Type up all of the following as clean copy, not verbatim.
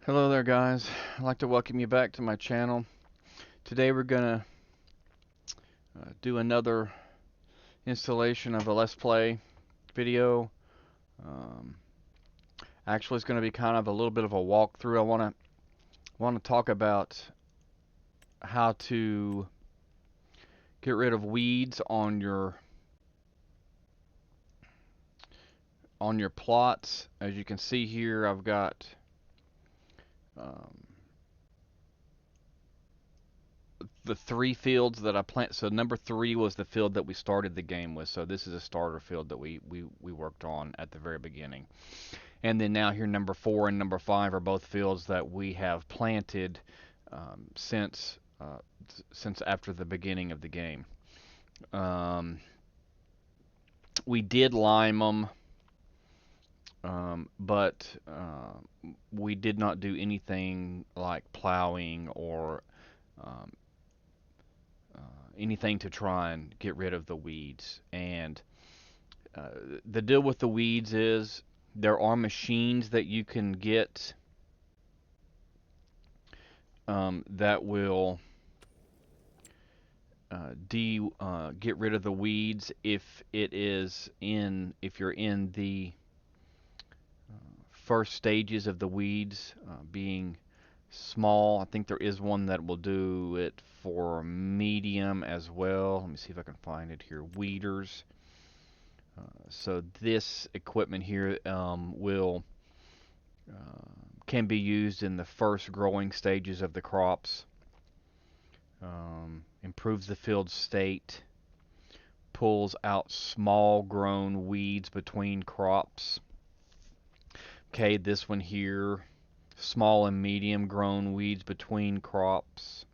Hello there guys, I'd like to welcome you back to my channel. Today we're gonna do another installation of a Let's Play video. Um, Actually it's gonna be kind of a little bit of a walkthrough. I wanna talk about how to get rid of weeds on your plots. As you can see here, I've got um, the 3 fields that I plant. So number 3 was the field that we started the game with. So this is a starter field that we worked on at the very beginning. And then now here number 4 and number 5 are both fields that we have planted since after the beginning of the game. We did lime them, but we did not do anything like plowing or um, anything to try and get rid of the weeds. And uh, the deal with the weeds is there are machines that you can get that will get rid of the weeds if you're in the first stages of the weeds being small. I think there is one that will do it for medium as well. Let me see if I can find it here. Weeders. So this equipment here will can be used in the first growing stages of the crops. Improves the field state, pulls out small grown weeds between crops. Okay, this one here, small and medium grown weeds between crops.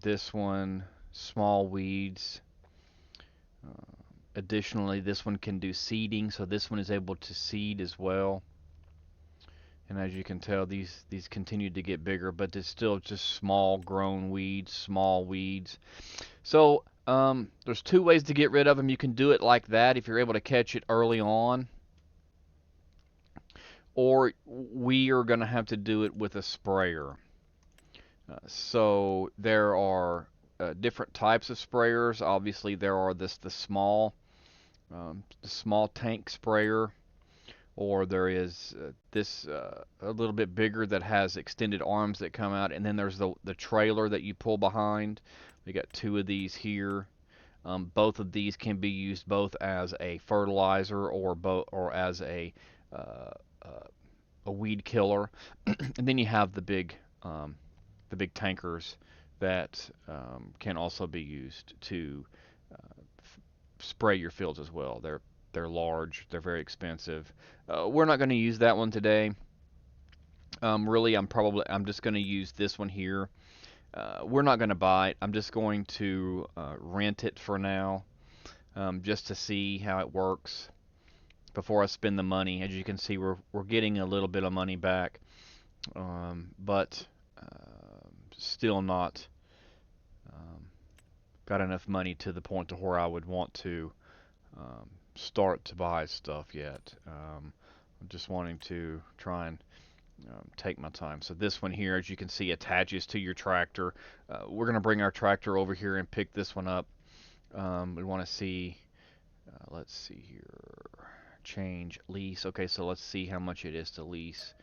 This one, small weeds. Additionally, this one can do seeding, so this one is able to seed as well. And as you can tell, these continue to get bigger, but it's still just small grown weeds, small weeds. So there's 2 ways to get rid of them. You can do it like that if you're able to catch it early on, or we are going to have to do it with a sprayer. So there are different types of sprayers. Obviously, there are the small tank sprayer, or there is this a little bit bigger that has extended arms that come out, and then there's the trailer that you pull behind. We got 2 of these here. Both of these can be used both as a fertilizer or as a weed killer. And then you have the big tankers that can also be used to spray your fields as well. They're large, they're very expensive. We're not going to use that one today. Really, I'm just going to use this one here. We're not going to buy it. I'm just going to rent it for now, just to see how it works before I spend the money. As you can see, we're getting a little bit of money back, but still not got enough money to the point to where I would want to start to buy stuff yet. I'm just wanting to try and take my time. So this one here, as you can see, attaches to your tractor. We're going to bring our tractor over here and pick this one up. We want to see, let's see here, change lease. Okay, so let's see how much it is to lease.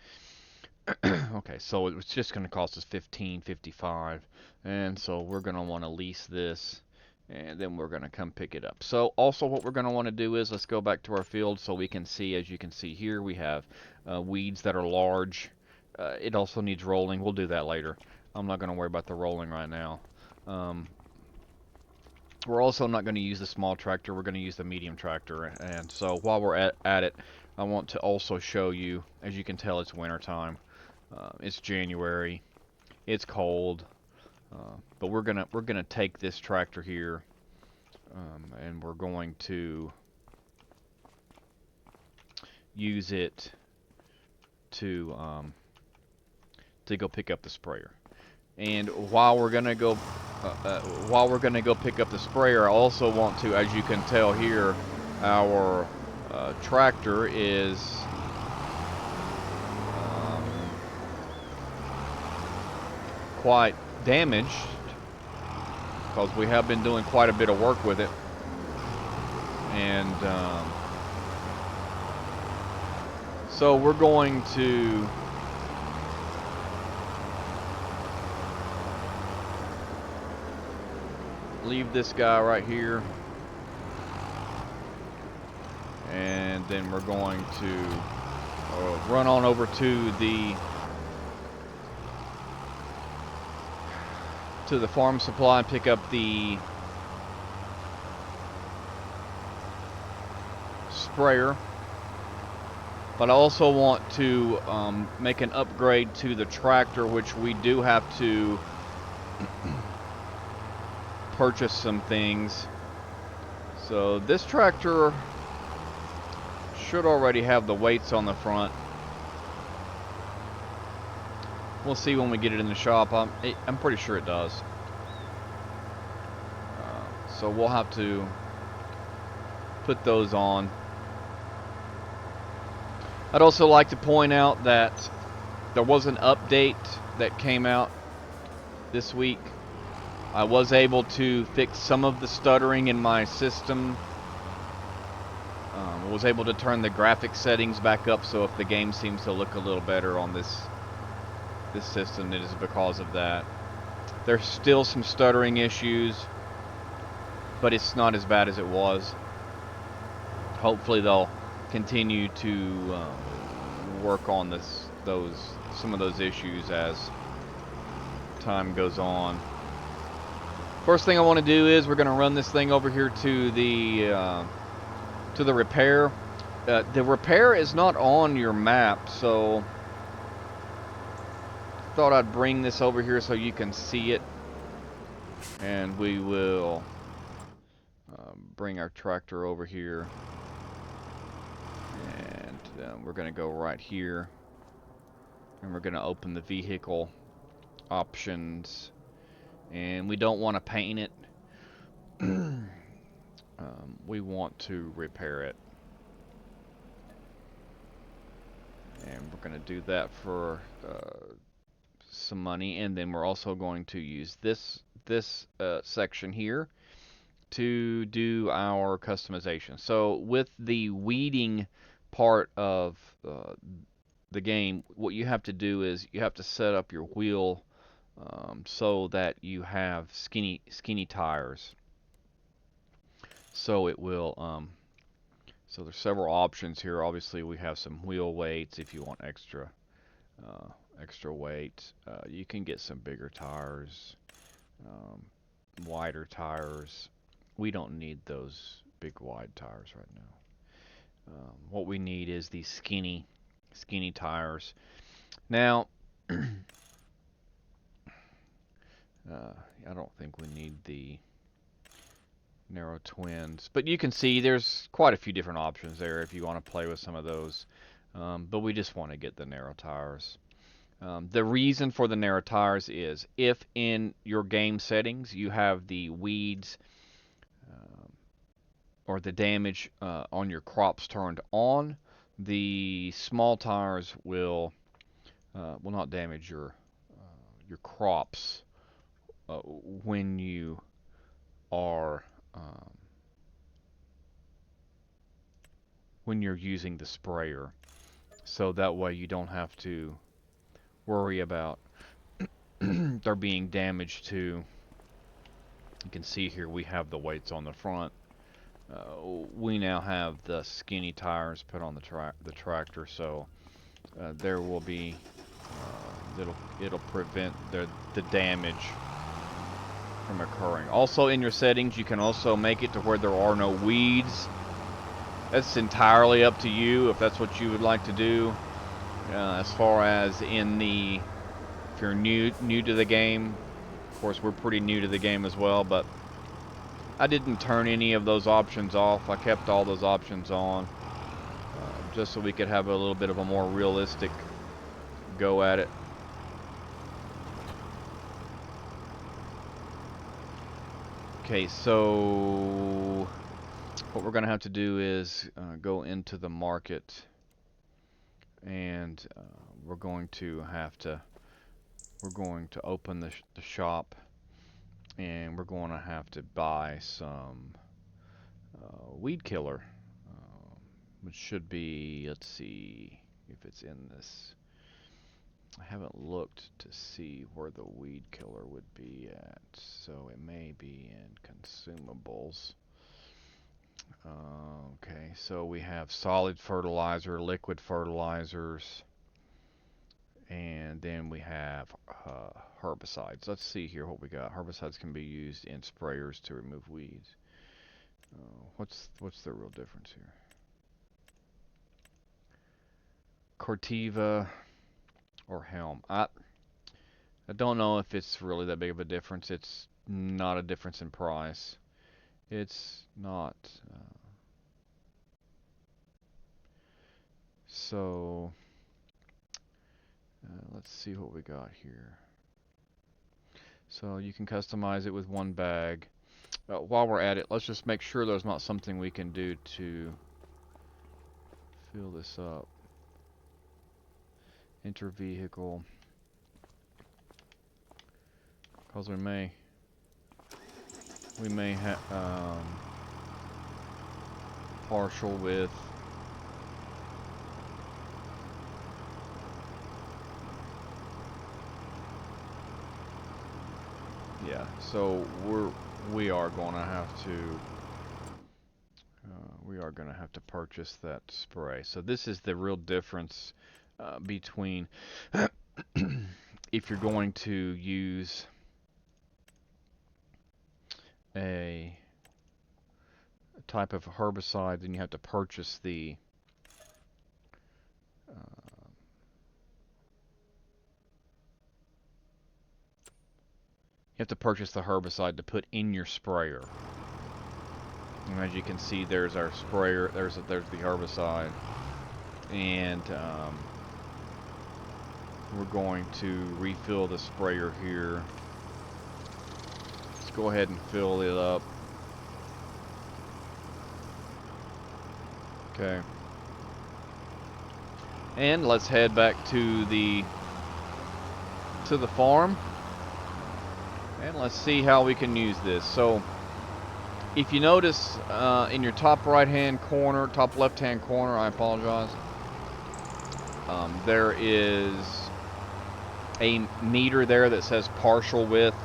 Okay, so it was just going to cost us $15.55, and so we're going to want to lease this, and then we're going to come pick it up. So also what we're going to want to do is, let's go back to our field so we can see. As you can see here, we have weeds that are large. It also needs rolling. We'll do that later. I'm not going to worry about the rolling right now. We're also not going to use the small tractor. We're going to use the medium tractor. And so while we're at it, I want to also show you. As you can tell, it's winter time. It's January. It's cold. But we're gonna take this tractor here, and we're going to use it to go pick up the sprayer. And while we're gonna go pick up the sprayer, I also want to, as you can tell here, our tractor is quite damaged because we have been doing quite a bit of work with it. And so we're going to leave this guy right here, and then we're going to run on over to the farm supply and pick up the sprayer. But I also want to make an upgrade to the tractor, which we do have to purchase some things. So this tractor should already have the weights on the front. We'll see when we get it in the shop. I'm pretty sure it does. So we'll have to put those on. I'd also like to point out that there was an update that came out this week. I was able to fix some of the stuttering in my system. I was able to turn the graphic settings back up, so if the game seems to look a little better on this system, it is because of that. There's still some stuttering issues, but it's not as bad as it was. Hopefully they'll continue to work on some of those issues as time goes on. First thing I want to do is we're going to run this thing over here to the repair. The repair is not on your map, so thought I'd bring this over here so you can see it. And we will bring our tractor over here, and we're going to go right here, and we're going to open the vehicle options, and we don't want to paint it. We want to repair it, and we're going to do that for some money. And then we're also going to use this section here to do our customization. So with the weeding part of the game, what you have to do is you have to set up your wheel so that you have skinny tires. So it will so there's several options here. Obviously we have some wheel weights if you want extra weight. You can get some bigger tires, wider tires. We don't need those big wide tires right now. What we need is these skinny tires. Now I don't think we need the narrow twins, but you can see there's quite a few different options there if you want to play with some of those, but we just want to get the narrow tires. The reason for the narrow tires is if in your game settings you have the weeds or the damage on your crops turned on, the small tires will not damage your crops when you are when you're using the sprayer. So that way you don't have to worry about there being damage to. You can see here we have the weights on the front. We now have the skinny tires put on the tractor, so there will be it'll prevent the damage from occurring. Also in your settings you can also make it to where there are no weeds. That's entirely up to you if that's what you would like to do. As far as if you're new to the game, of course we're pretty new to the game as well, but I didn't turn any of those options off. I kept all those options on, just so we could have a little bit of a more realistic go at it. Okay, so what we're going to have to do is go into the market, and we're going to have to we're going to open the shop, and we're going to have to buy some weed killer, which should be, let's see if it's in this. I haven't looked to see where the weed killer would be at, so it may be in consumables. Okay, so we have solid fertilizer, liquid fertilizers, and then we have herbicides. Let's see here what we got. Herbicides can be used in sprayers to remove weeds. What's the real difference here? Corteva or Helm. I don't know if it's really that big of a difference. It's not a difference in price. It's not. So let's see what we got here. So you can customize it with one bag. While we're at it, let's just make sure there's not something we can do to fill this up. Enter vehicle. Because we may have partial width. Yeah, so we are going to have to purchase that spray. So this is the real difference between if you're going to use a type of herbicide, then you have to purchase the herbicide to put in your sprayer. And as you can see, there's our sprayer. There's the herbicide, and we're going to refill the sprayer here. Let's go ahead and fill it up. Okay. And let's head back to the farm, and let's see how we can use this. So if you notice in your top right hand corner, top left hand corner, I apologize, there is a meter there that says partial width.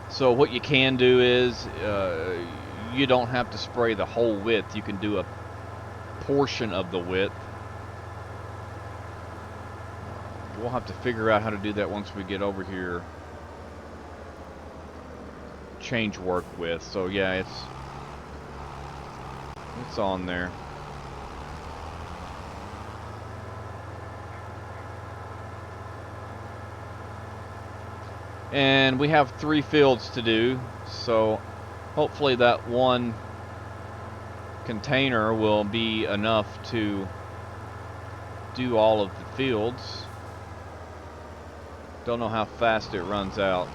So what you can do is you don't have to spray the whole width. You can do a portion of the width. We'll have to figure out how to do that once we get over here. Change work width. So yeah, it's on there. And we have 3 fields to do, so hopefully that one container will be enough to do all of the fields. Don't know how fast it runs out.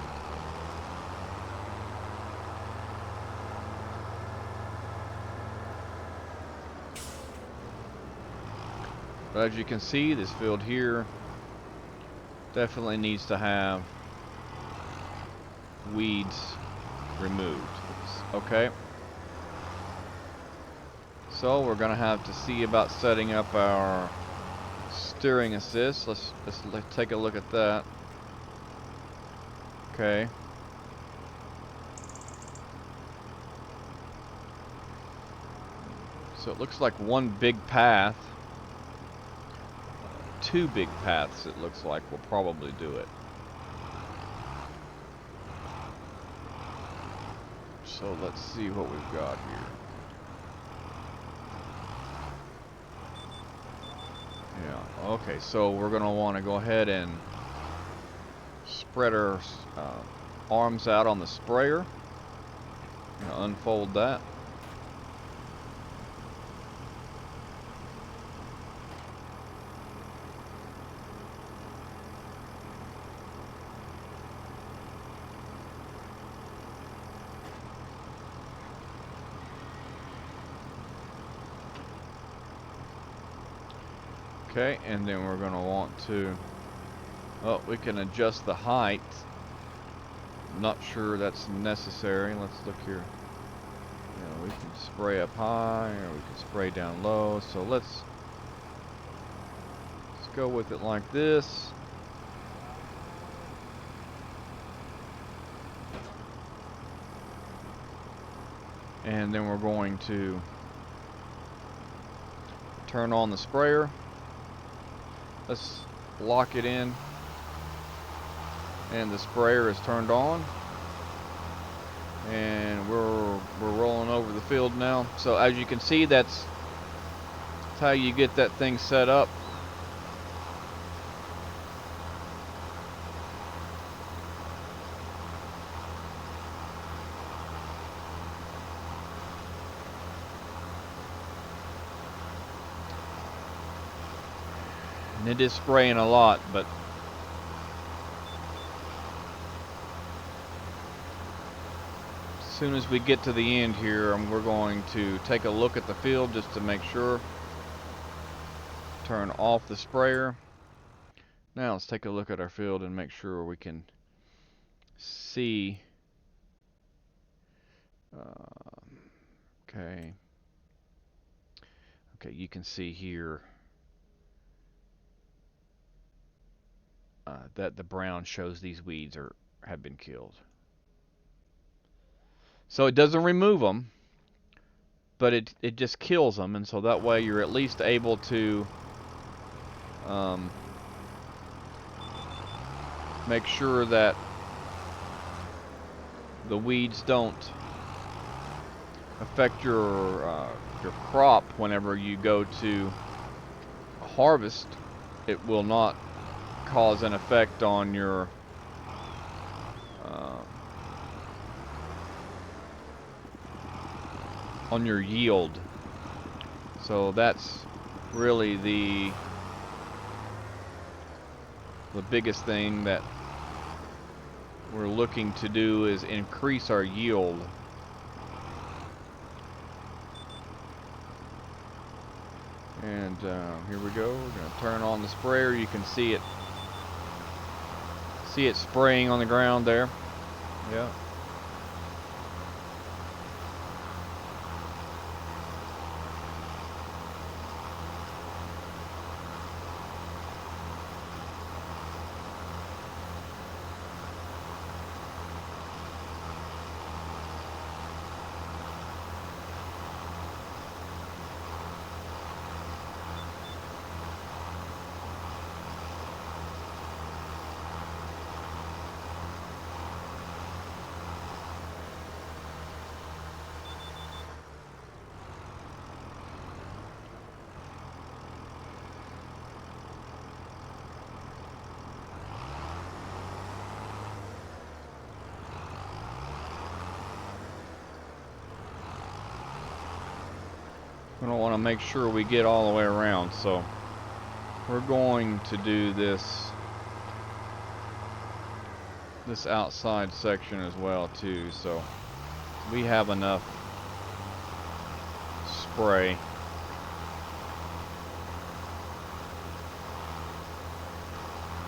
But as you can see, this field here definitely needs to have weeds removed. Okay. So we're gonna have to see about setting up our steering assist. Let's take a look at that. Okay. So it looks like one big path. 2 big paths, it looks like, will probably do it. So let's see what we've got here. Yeah, okay, so we're going to want to go ahead and spread our arms out on the sprayer. Unfold that. Okay, and then we're going to want to Oh, we can adjust the height. Not sure that's necessary. Let's look here. We can spray up high or we can spray down low. So let's go with it like this. And then we're going to turn on the sprayer. Let's lock it in. And the sprayer is turned on. And we're rolling over the field now. So as you can see, that's how you get that thing set up. And it is spraying a lot, but as soon as we get to the end here, we're going to take a look at the field just to make sure. Turn off the sprayer. Now let's take a look at our field and make sure we can see. Okay. Okay, you can see here that the brown shows these weeds have been killed. So it doesn't remove them, but it just kills them, and so that way you're at least able to make sure that the weeds don't affect your crop whenever you go to harvest. It will not cause an effect on your yield. So that's really the biggest thing that we're looking to do, is increase our yield. And here we go. We're going to turn on the sprayer. You can see it spraying on the ground there. Yeah. We don't want to make sure we get all the way around, so we're going to do this outside section as well too, so we have enough spray.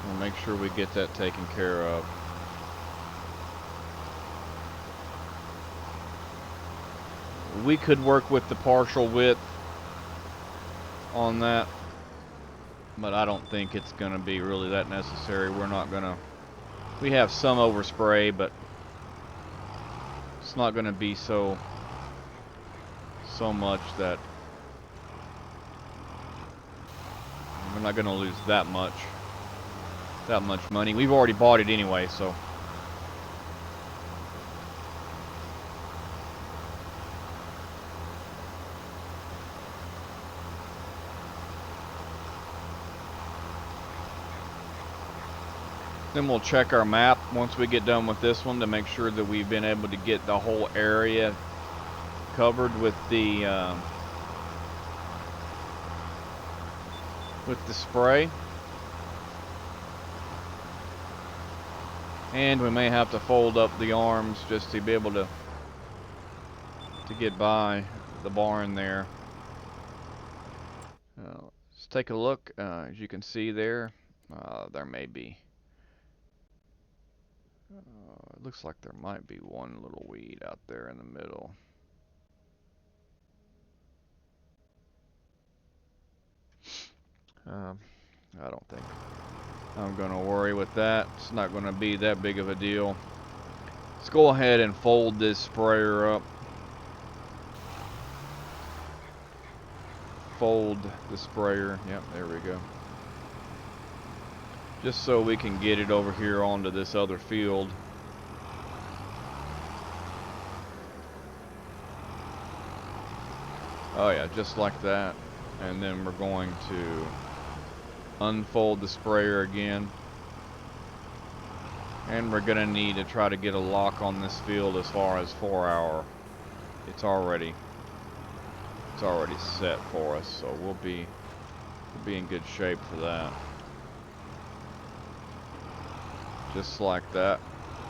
We'll make sure we get that taken care of. We could work with the partial width on that, but I don't think it's going to be really that necessary. We're not going to, we have some overspray, but it's not going to be so much that we're not going to lose that much money. We've already bought it anyway, so. Then we'll check our map once we get done with this one to make sure that we've been able to get the whole area covered with the spray. And we may have to fold up the arms just to be able to get by the barn there. Let's take a look. As you can see there, there may be It looks like there might be one little weed out there in the middle. I don't think I'm gonna worry with that. It's not gonna be that big of a deal. Let's go ahead and fold this sprayer up. Fold the sprayer. Yep, there we go. Just so we can get it over here onto this other field. Oh yeah, just like that. And then we're going to unfold the sprayer again. And we're gonna need to try to get a lock on this field as far as 4 hour. It's already set for us, so we'll be in good shape for that. Just like that.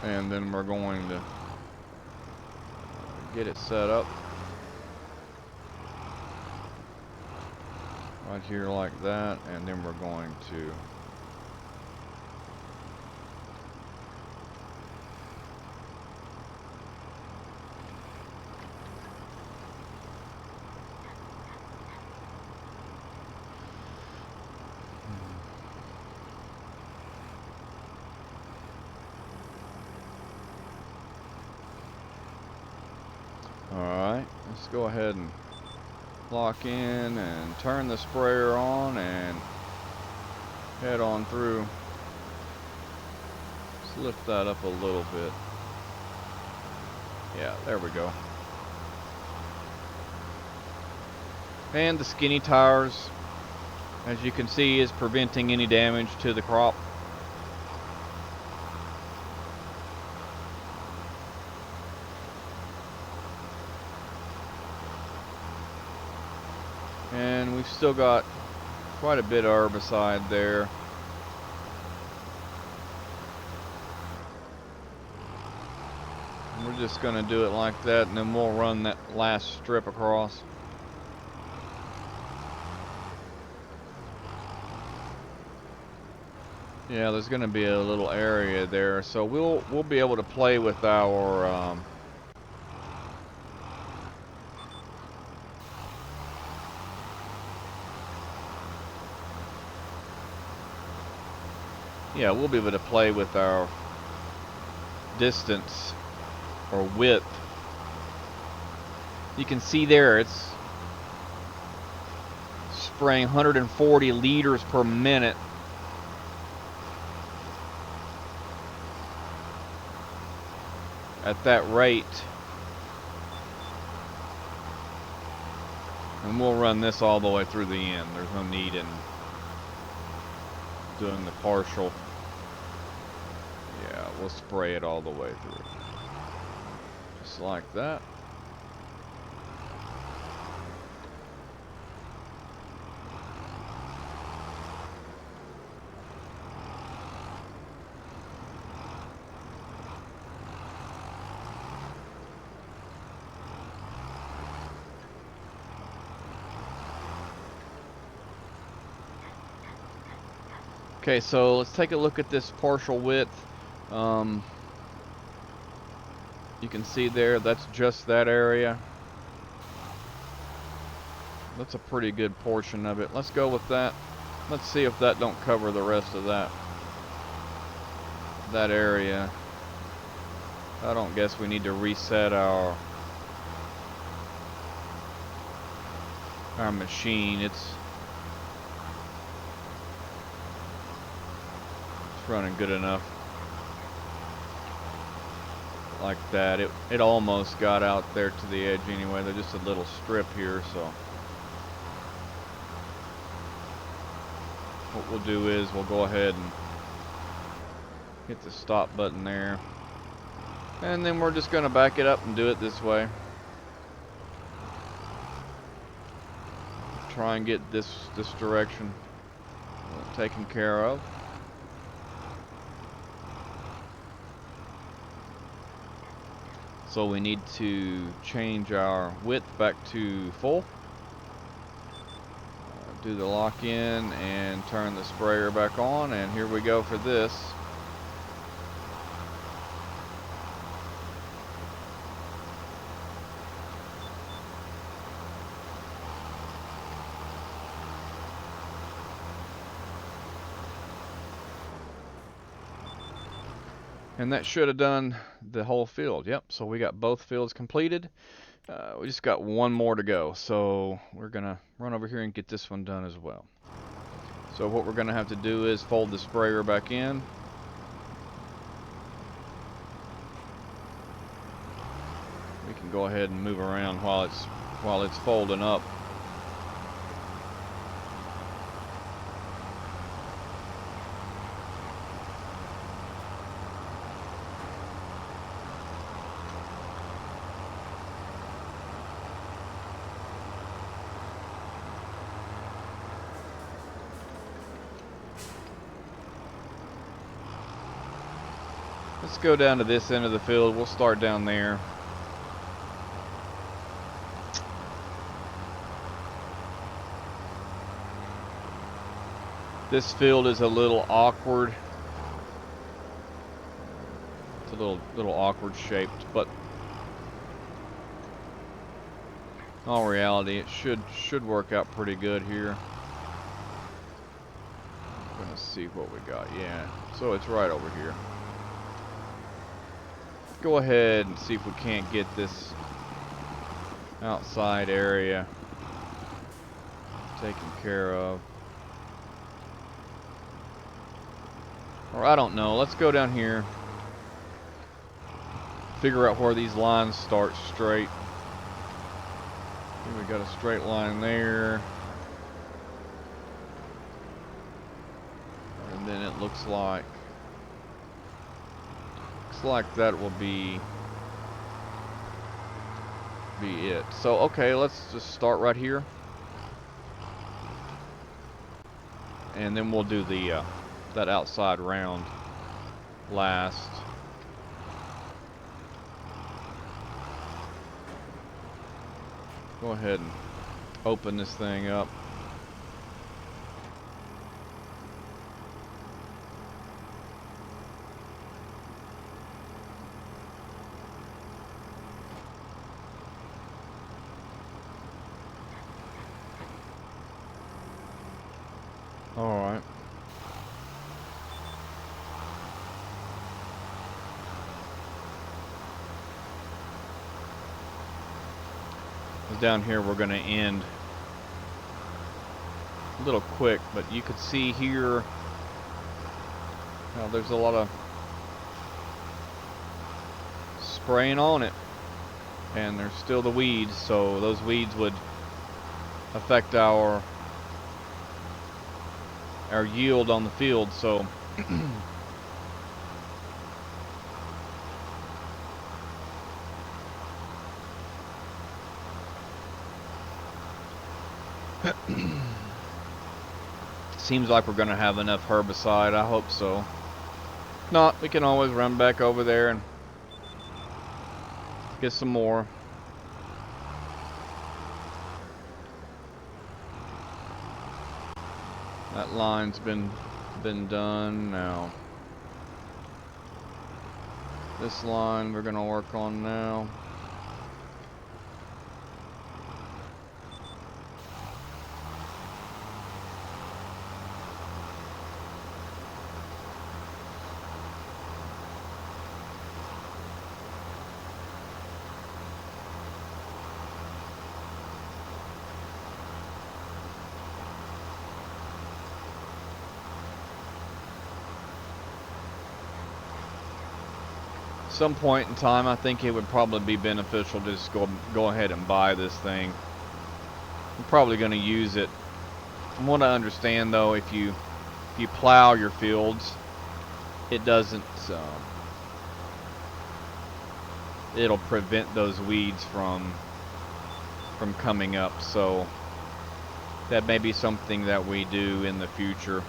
And then we're going to get it set up right here like that, and then we're going to Alright, let's go ahead and lock in and turn the sprayer on and head on through. Let's lift that up a little bit. Yeah, there we go. And the skinny tires, as you can see, is preventing any damage to the crop. And we've still got quite a bit of herbicide there. We're just going to do it like that, and then we'll run that last strip across. Yeah, there's going to be a little area there, so we'll be able to play with our yeah, we'll be able to play with our distance or width. You can see there it's spraying 140 liters per minute. At that rate. And we'll run this all the way through the end. There's no need in doing the partial. Yeah, we'll spray it all the way through. Just like that. Okay, so let's take a look at this partial width. You can see there, that's just that area. That's a pretty good portion of it. Let's go with that. Let's see if that don't cover the rest of that area. I don't guess we need to reset our machine. It's running good enough. Like that. It almost got out there to the edge anyway. There's just a little strip here, so what we'll do is we'll go ahead and hit the stop button there, and then we're just going to back it up and do it this way. Try and get this direction taken care of. So we need to change our width back to full. Do the lock in and turn the sprayer back on, and here we go for this. And that should have done the whole field. Yep, so we got both fields completed. We just got one more to go, so we're gonna run over here and get this one done as well. So what we're gonna have to do is fold the sprayer back in. We can go ahead and move around while it's folding up. Let's go down to this end of the field. We'll start down there. This field is a little awkward. It's a little awkward shaped, but in all reality, it should work out pretty good here. I'm gonna see what we got. Yeah, so it's right over here. Go ahead and see if we can't get this outside area taken care of. Or I don't know. Let's go down here. Figure out where these lines start straight. Here we got a straight line there. And then it looks like that will be it. So okay, let's just start right here, and then we'll do the that outside round last. Go ahead and open this thing up. Alright. Down here we're going to end a little quick, but you could see here there's a lot of spraying on it, and there's still the weeds, so those weeds would affect our yield on the field. So seems like we're gonna have enough herbicide. I hope so. If not, we can always run back over there and get some more. That line's been done now. This line we're gonna work on now. Some point in time, I think it would probably be beneficial to just go ahead and buy this thing. I'm probably going to use it. From what I understand, though, if you plow your fields, it doesn't. It'll prevent those weeds from coming up. So that may be something that we do in the future.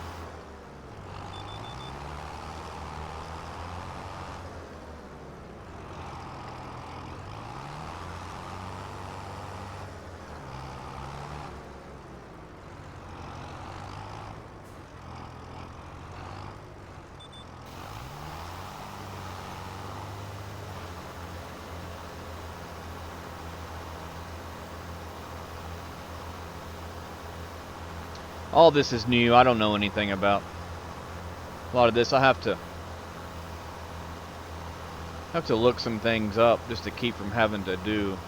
All this is new. I don't know anything about a lot of this. I have to have to look some things up just to keep from having to do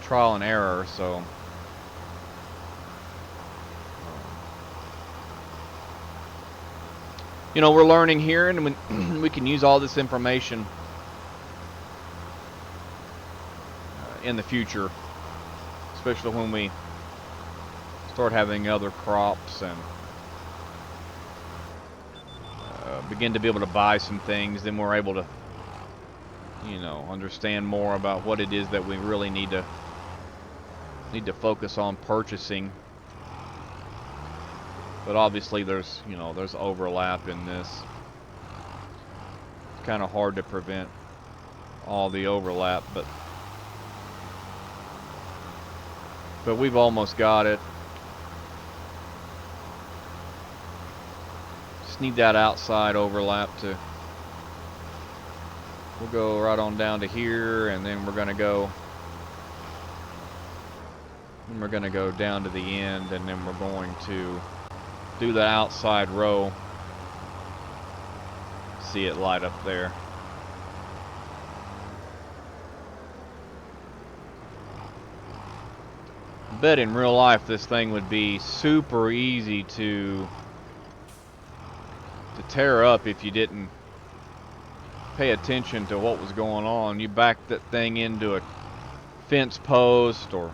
trial and error. So you know, we're learning here, and we can use all this information in the future, especially when we start having other crops and begin to be able to buy some things. Then we're able to, you know, understand more about what it is that we really need to focus on purchasing. But obviously there's, you know, there's overlap in this. It's kind of hard to prevent all the overlap, but we've almost got it. Just need that outside overlap to, we'll go right on down to here, and then we're gonna go down to the end, and then we're going to do the outside row. See it light up there. I bet in real life this thing would be super easy to tear up if you didn't pay attention to what was going on. You back that thing into a fence post or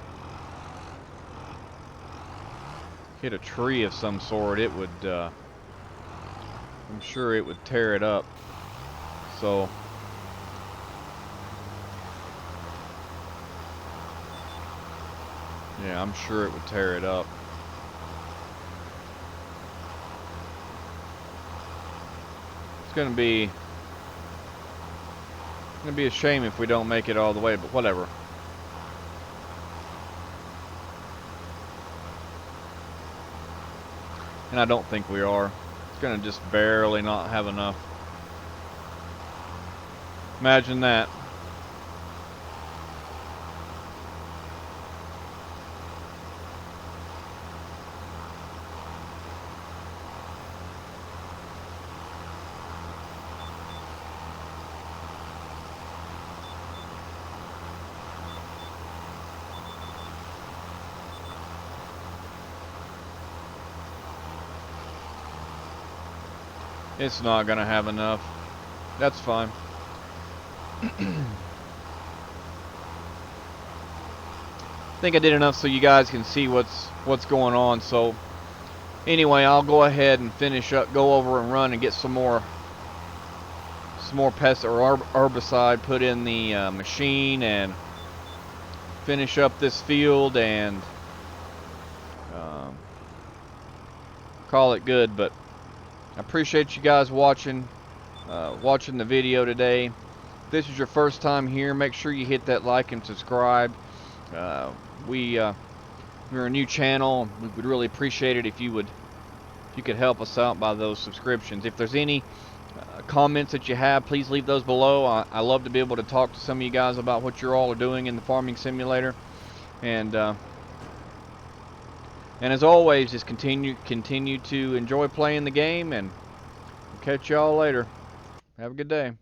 hit a tree of some sort, it would, I'm sure it would tear it up. So yeah, I'm sure it would tear it up. It's gonna be a shame if we don't make it all the way, but whatever. And I don't think we are. It's gonna just barely not have enough. Imagine that. It's not gonna have enough. That's fine. I think I did enough so you guys can see what's going on. So anyway, I'll go ahead and finish up, go over and run and get some more pest or herbicide put in the machine, and finish up this field and call it good. But I appreciate you guys watching the video today. If this is your first time here, make sure you hit that like and subscribe. We're a new channel. We would really appreciate it if you could help us out by those subscriptions. If there's any comments that you have, please leave those below. I love to be able to talk to some of you guys about what you all are doing in the farming simulator. And as always, just continue to enjoy playing the game, and catch y'all later. Have a good day.